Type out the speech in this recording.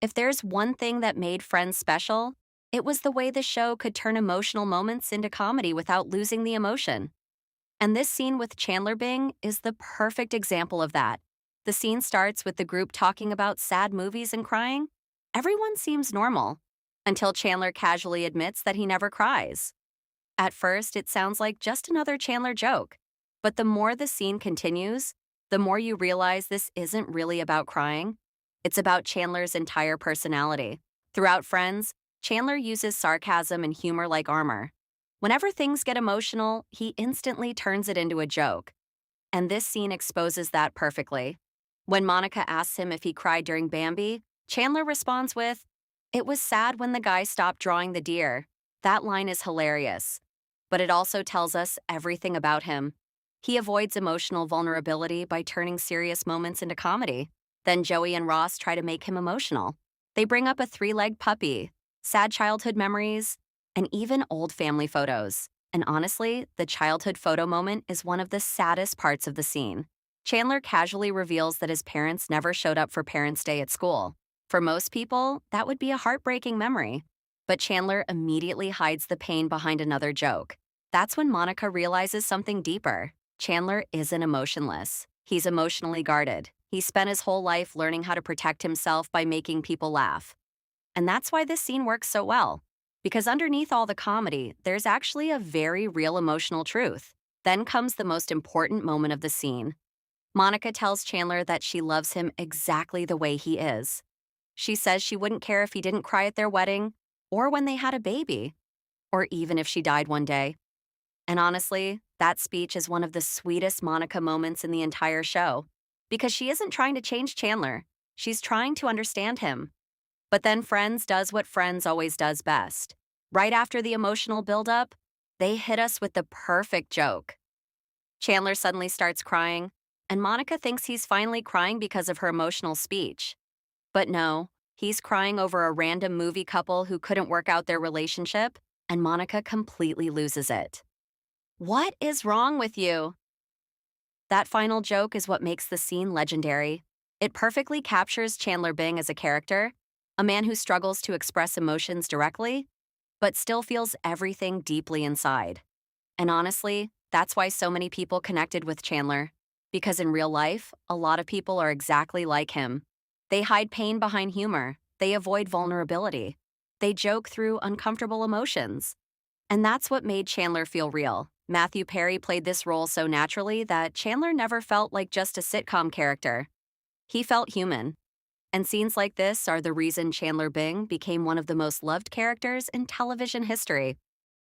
If there's one thing that made Friends special, it was the way the show could turn emotional moments into comedy without losing the emotion. And this scene with Chandler Bing is the perfect example of that. The scene starts with the group talking about sad movies and crying. Everyone seems normal until Chandler casually admits that he never cries. At first, it sounds like just another Chandler joke. But the more the scene continues, the more you realize this isn't really about crying. It's about Chandler's entire personality. Throughout Friends, Chandler uses sarcasm and humor like armor. Whenever things get emotional, he instantly turns it into a joke. And this scene exposes that perfectly. When Monica asks him if he cried during Bambi, Chandler responds with, "It was sad when the guy stopped drawing the deer." That line is hilarious. But it also tells us everything about him. He avoids emotional vulnerability by turning serious moments into comedy. Then Joey and Ross try to make him emotional. They bring up a three-legged puppy, sad childhood memories, and even old family photos. And honestly, the childhood photo moment is one of the saddest parts of the scene. Chandler casually reveals that his parents never showed up for Parents' Day at school. For most people, that would be a heartbreaking memory. But Chandler immediately hides the pain behind another joke. That's when Monica realizes something deeper. Chandler isn't emotionless. He's emotionally guarded. He spent his whole life learning how to protect himself by making people laugh. And that's why this scene works so well. Because underneath all the comedy, there's actually a very real emotional truth. Then comes the most important moment of the scene. Monica tells Chandler that she loves him exactly the way he is. She says she wouldn't care if he didn't cry at their wedding, or when they had a baby, or even if she died one day. And honestly, that speech is one of the sweetest Monica moments in the entire show. Because she isn't trying to change Chandler, she's trying to understand him. But then Friends does what Friends always does best. Right after the emotional buildup, they hit us with the perfect joke. Chandler suddenly starts crying, and Monica thinks he's finally crying because of her emotional speech. But no, he's crying over a random movie couple who couldn't work out their relationship, and Monica completely loses it. What is wrong with you? That final joke is what makes the scene legendary. It perfectly captures Chandler Bing as a character, a man who struggles to express emotions directly, but still feels everything deeply inside. And honestly, that's why so many people connected with Chandler. Because in real life, a lot of people are exactly like him. They hide pain behind humor. They avoid vulnerability. They joke through uncomfortable emotions. And that's what made Chandler feel real. Matthew Perry played this role so naturally that Chandler never felt like just a sitcom character. He felt human. And scenes like this are the reason Chandler Bing became one of the most loved characters in television history.